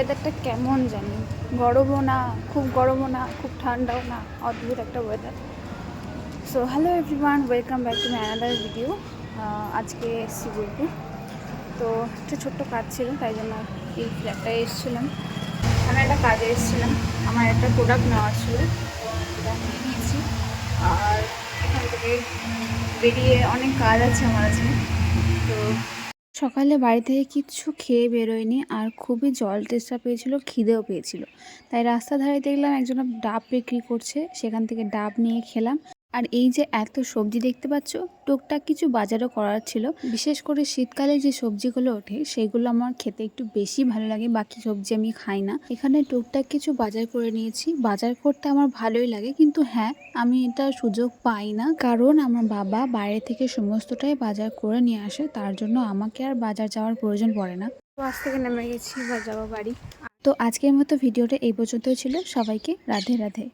ওয়েদারটা কেমন জানি, গরমও না খুব গরমও না খুব ঠান্ডাও না, অদ্ভুত একটা weather. So hello everyone, welcome back to my another video. আজকে এসেছি বোলপুর। তো একটা ছোট্ট কাজ ছিল, তাই জন্য এই ফ্ল্যাটটায় এসেছিলাম। আমি একটা কাজে এসেছিলাম, আমার একটা প্রোডাক্ট নেওয়ার ছিল, এটা নিয়ে নিয়েছি। আর এখান থেকে বেরিয়ে অনেক কাজ আছে আমার আজকে। তো সকালে বাড়ি থেকে কিচ্ছু খেয়ে বেরোয়নি, আর খুবই জল তেষ্টা পেয়েছিল, খিদেও পেয়েছিল। তাই রাস্তার ধারে দেখলাম একজন ডাব বিক্রি করছে, সেখান থেকে ডাব নিয়ে খেলাম। আর এই যে এত সবজি দেখতে পাচ্ছ, টুকটাক কিছু বাজারও করার ছিল। বিশেষ করে শীতকালে যে সবজিগুলো ওঠে সেগুলো আমার খেতে একটু বেশি ভালো লাগে, বাকি সবজি আমি খাই না। এখানে টুকটাক কিছু বাজার করে নিয়েছি। বাজার করতে আমার ভালোই লাগে, কিন্তু হ্যাঁ, আমি এটা সুযোগ পাই না, কারণ আমার বাবা বাইরে থেকে সমস্তটাই বাজার করে নিয়ে আসে, তার জন্য আমাকে আর বাজার যাওয়ার প্রয়োজন পড়ে না। বাস থেকে নেমে গেছি, বা যাবো বাড়ি। তো আজকের মতো ভিডিওটা এই পর্যন্তই ছিল। সবাইকে রাধে রাধে।